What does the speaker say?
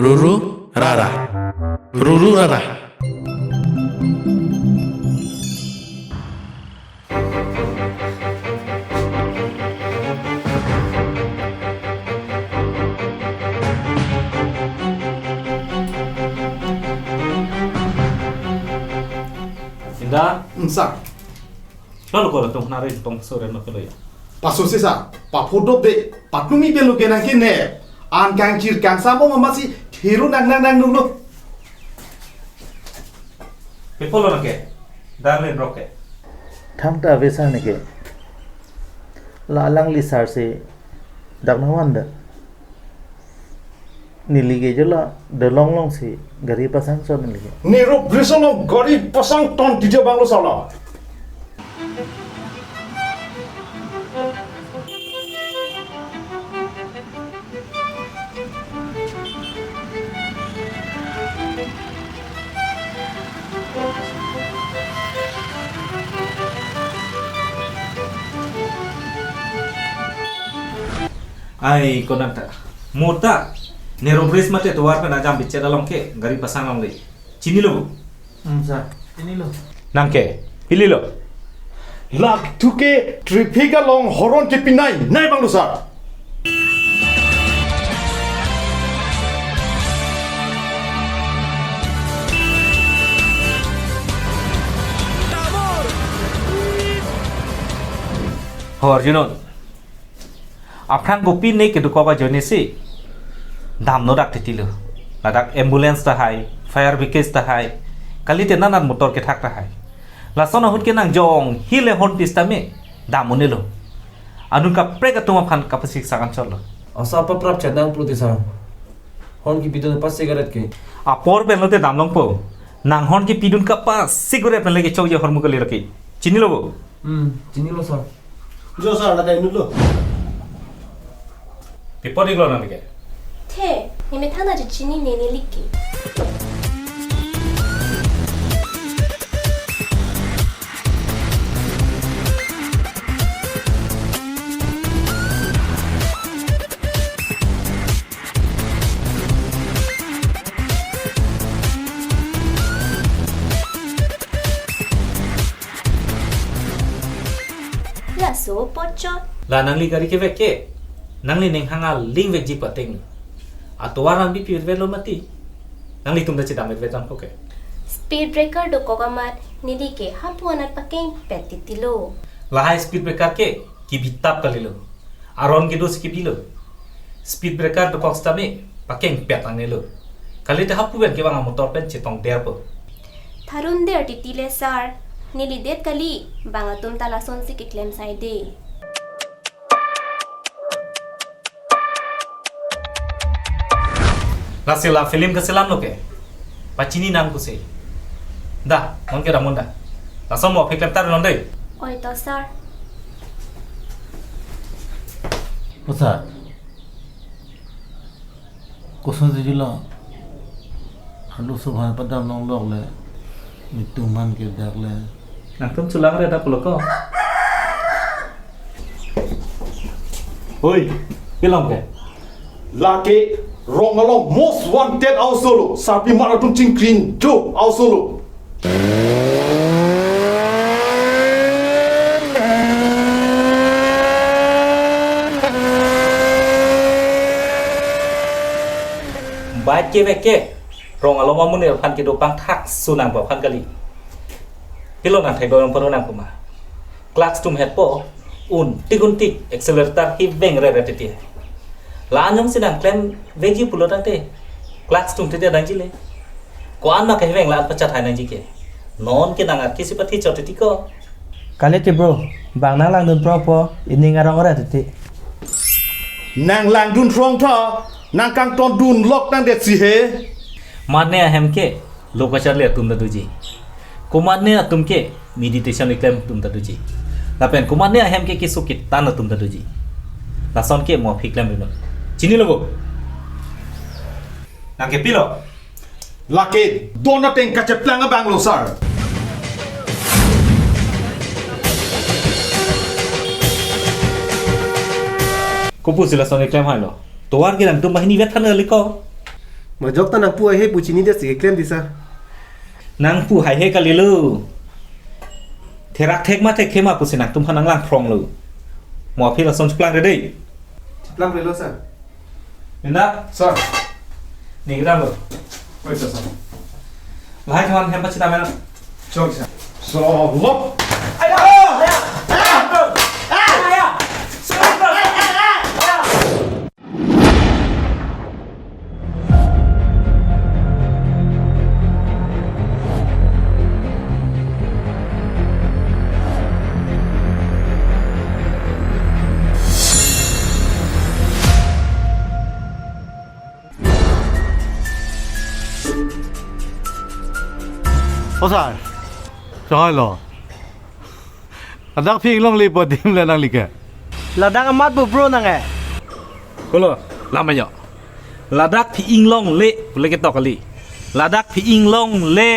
Ruru Rara. Ruru Rara. Indah, Sa, lalu kalau tuh nari tong sore nak kalau ya. pasu sih sa, pa foto be, pa tumi pelu kenang kene, an kang cir kang sampo masih hero nang dulu. People orang ke, darling roke. Thangta vesa neke lalang lisar se daknawanda nilige jola de long se gari pasang so nilige Nero brisono gori pasang ton tije banglo sala. Ai kau nak tak? Muda, nerobris mate tuar pen ajam bicara dalam ke, gari pasang long le. Cini lo, sa ini lo nangke, pilih lo. Lak tuke tripika long horon ke pinai, nai banglo sa. Hor Junon, APHAN gopi ne ke duka ba jone si, dam no rak titilo, ladak ambulance ta hai, fire brigade ta hai, kali te nanan motor ke thak ta hai. Lason ahut ke nang jong hile hon pista me, dam monelo. Anun ka prega tuma APHAN ka PASIKSAK cholo. Asa apa prap cadang puluh desa. Hon ki bidon pas sigaret ke. Apor ben lote dam long po, nang hon ki pidun ka pas sigure pen lagi chau je hormu kali raki. Cini lo. Cini lo sar. Jo sa ada kain dulu. Pipodi glo nang ke. 태, 님의 타나지 진이 내내 리끼. 야, 소 뻗죠? La nang li gari ke veke, nang li neng hangal ling vek ji pating. Atau warang bi piut velo mati. Nang li tum da cita met vetan poke. 스피드 브레이커 도 거가맛 니디게 하프원을 빠깽 빼띠띠로. La high speed breaker ke ki bitap kalilo. Aron ke dos ki bilo. Speed breaker to koksta me pakeng petang nelo. Kali te hapu ben ke bang motor pen citong derpo. 다룬데 어디띠레 쌀. 니리데 칼리 방아tum talason si kiklem saide. La sila film ke selam lo ke. Pacini nam ku se. Da, mon ke ramon da. La somo fiklem tar non dei. Oi to 쌀. osa koson de jula halu subhan padam long lok le mituman ke dak le Nang tum sulang re da puloko. Oi, pilom ke. Lake rong along most wanted au solo, sapi marathon ching clean jo au solo. Baik ke veke. Rong alo mamun ne APHAN ke dopang thak sunang ba APHAN kali. Pilon nang thai dorong paro nang kuma. Clutch tum het po un tiguntik accelerator hi beng re re tete. La anyong sinang klem veji pulo tante. Clutch tum tete dang jile. Ko an ma ke beng la pachat hai nang jike. Non ke nang at kisi pati chotiti ko. kale te bro bang nang lang dun pro po ini ngarong ora tete Nang lang dun trong tha, nang kang ton dun lok nang det si he. Manne ahem ke lokachar le tum da duji. Kumanne atum ke meditation iklem tum da duji. Lapen kumanne ahem ke kisukit tan tum da duji. Lason ke mo fiklem rino. Cini logo. Nang ke pilo. Lake dona teng kaceplang banglo sar. กูพูดสิละสอนไอ้แกล้มให้หรอตัวอันกี่หลังตุ้มมาให้นี่เวททันเลยก็ มาจกตานังปูไอ้เฮปูชินี่เดสิเกลมดิซะ นางผู้หายเฮกันเลยลูเทรักเทกมาเทกเข้มากูสินักตุ้มพนังล่างพรองเลยหมอพี่ละสอนชุกลางได้ดิ ทิปลังเลยโลซะ เห็นนะ Sir. นี่ก็ได้เลย Wait, sir. แล้วให้ทอนแฮมปัชตาไหมล่ะ Chok, sir. So, look. ภาษาใช่หรออันดักพิงลงรีบดิมเลยนังลิกะ Ladang amat bu bro nang eh. ก็เลยลามาเหยาะลาดักพี่อิงลงเละกูเลยก็ตอกกันลีลาดักพี่อิงลงเละ